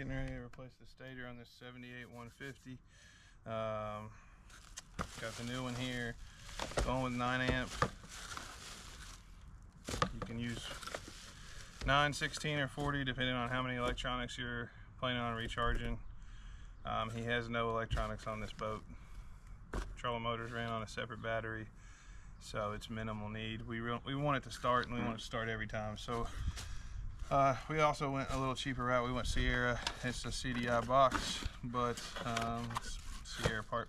getting ready to replace the stator on this 78 150. Got the new one here, going with 9 amp. You can use 9, 16, or 40 depending on how many electronics you're planning on recharging. He has no electronics on this boat. Trolling motors ran on a separate battery, so it's minimal need. We want it to start, and we want it to start every time. So we also went a little cheaper route. We went Sierra. It's a CDI box, but it's Sierra part.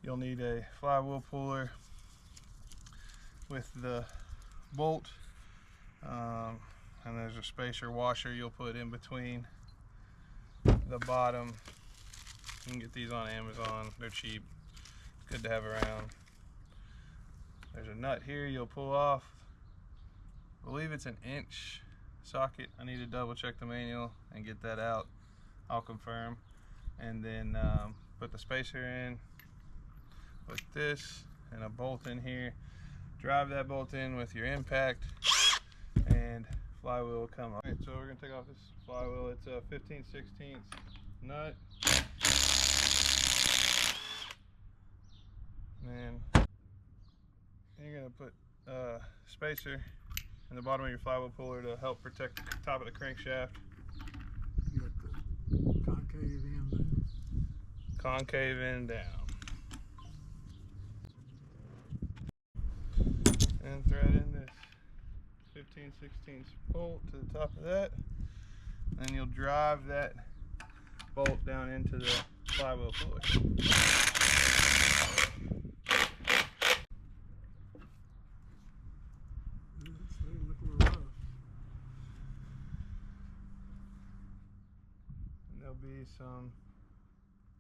You'll need a flywheel puller with the bolt, and there's a spacer washer you'll put in between the bottom. You can get these on Amazon. They're cheap. Good to have around. There's a nut here you'll pull off. I believe it's an inch socket. I need to double check the manual and get that out. I'll confirm. And then put the spacer in with this and a bolt in here. Drive that bolt in with your impact and flywheel will come off. Alright, so we're gonna take off this flywheel. It's a 15/16 nut. And you're gonna put spacer in the bottom of your flywheel puller to help protect the top of the crankshaft. You got the concave end down. Concave end down. And thread in this 15/16 bolt to the top of that. Then you'll drive that bolt down into the flywheel puller. There'll be some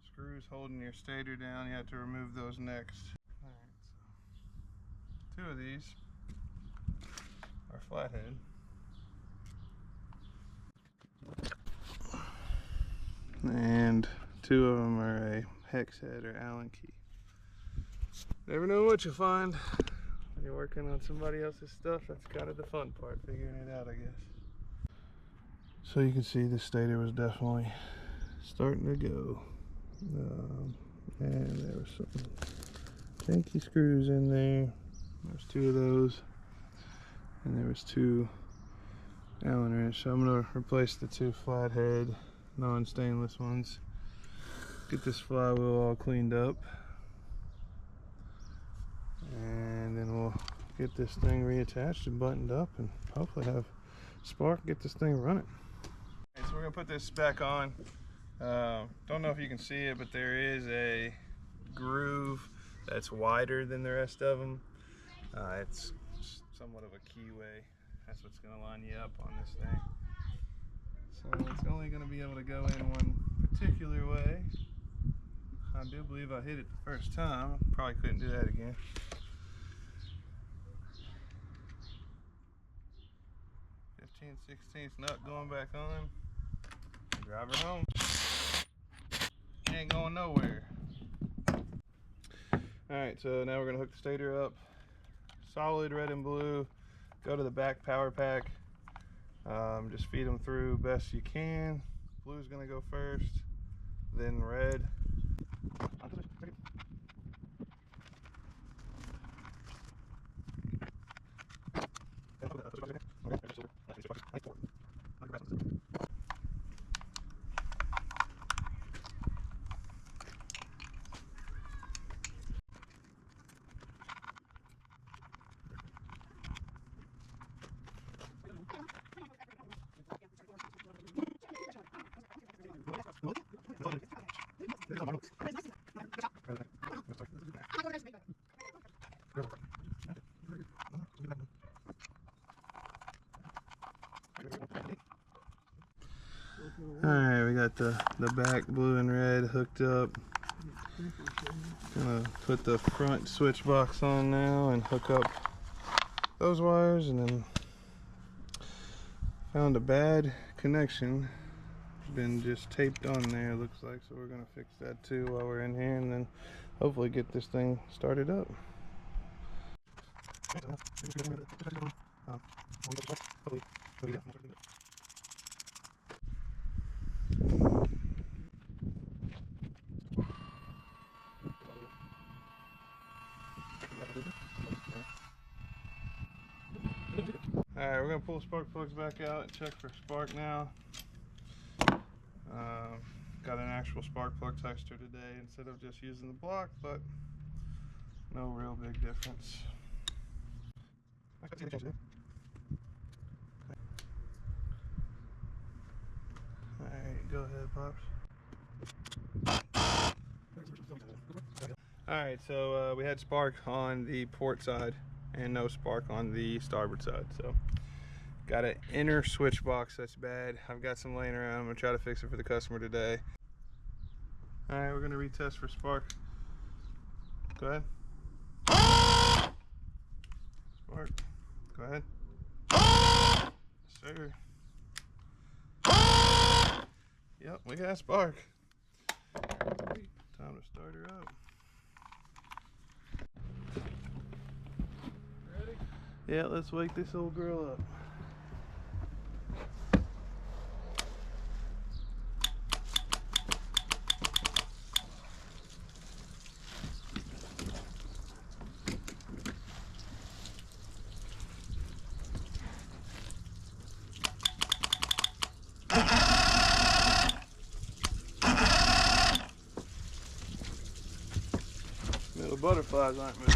screws holding your stator down. You have to remove those next. Alright, so 2 of these are flathead. And 2 of them are a hex head or Allen key. Never know what you'll find when you're working on somebody else's stuff. That's kind of the fun part, figuring it out, I guess. So you can see the stator was definitely starting to go. And there was some janky screws in there. There's 2 of those. And there was 2 Allen wrench. So I'm going to replace the 2 flathead non-stainless ones. Get this flywheel all cleaned up. And then we'll get this thing reattached and buttoned up and hopefully have spark get this thing running. So we're gonna put this back on. Don't know if you can see it, but there is a groove that's wider than the rest of them. It's somewhat of a keyway. That's what's gonna line you up on this thing. So it's only gonna be able to go in one particular way. I do believe I hit it the first time. Probably couldn't do that again. Fifteen 16th nut going back on. Drive her home. She ain't going nowhere. Alright, so now we're gonna hook the stator up. Solid red and blue. Go to the back power pack. Just feed them through best you can. Blue's gonna go first, then red. Alright, we got the back blue and red hooked up. Gonna put the front switch box on now and hook up those wires, and then found a bad connection. Been just taped on there, looks like, so we're gonna fix that too while we're in here, and then hopefully get this thing started up. Alright, we're gonna pull spark plugs back out and check for spark now. Got an actual spark plug tester today instead of just using the block, but no real big difference. Alright, go ahead, Pops. Alright, so we had spark on the port side and no spark on the starboard side. So got an inner switch box that's bad. I've got some laying around. I'm gonna try to fix it for the customer today. Alright, we're gonna retest for spark. Go ahead. Spark. Go ahead. Yes, sir. Yep, we got spark. Time to start her up. Ready? Yeah, let's wake this old girl up. Little butterflies aren't moving.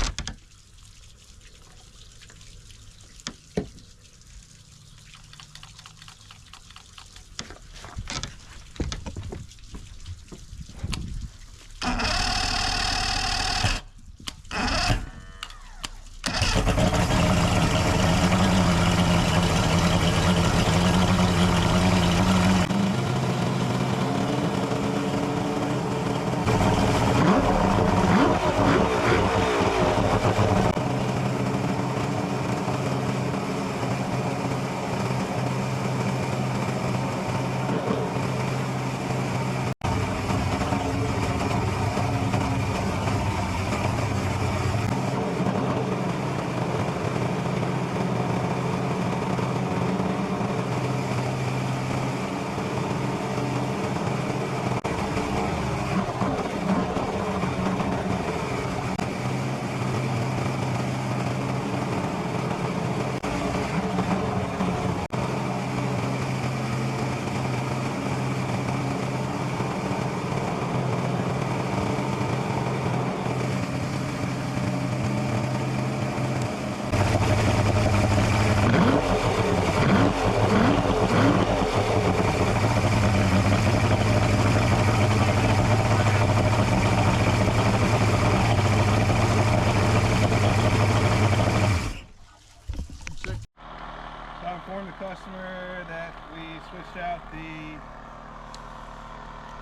I informed the customer that we switched out the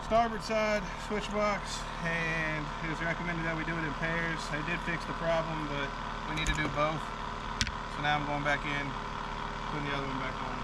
starboard side switch box, and it was recommended that we do it in pairs. I did fix the problem, but we need to do both. So now I'm going back in, putting the other one back on.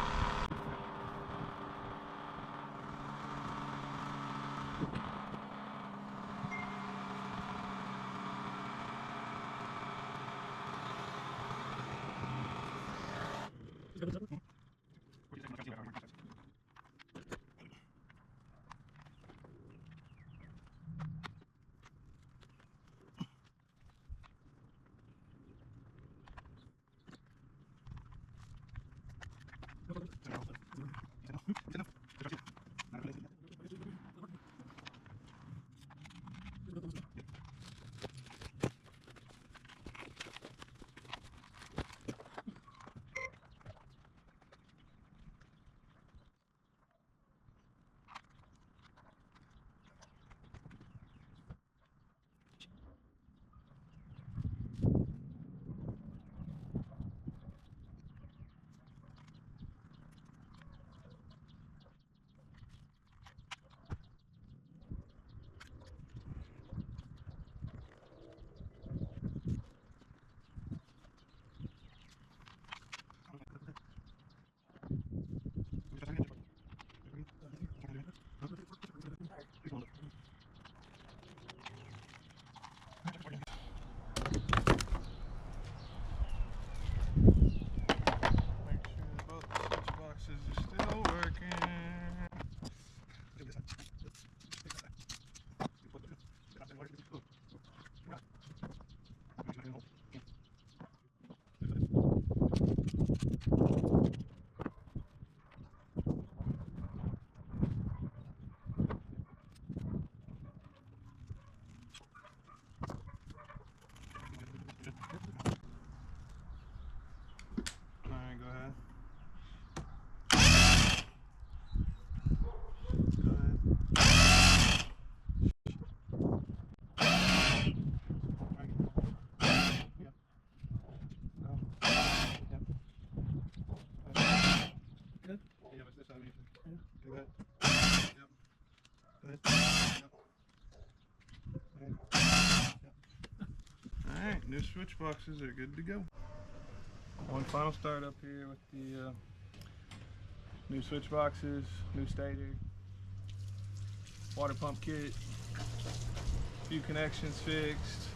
Alright, new switch boxes are good to go. One final start up here with the new switch boxes, new stator, water pump kit, few connections fixed.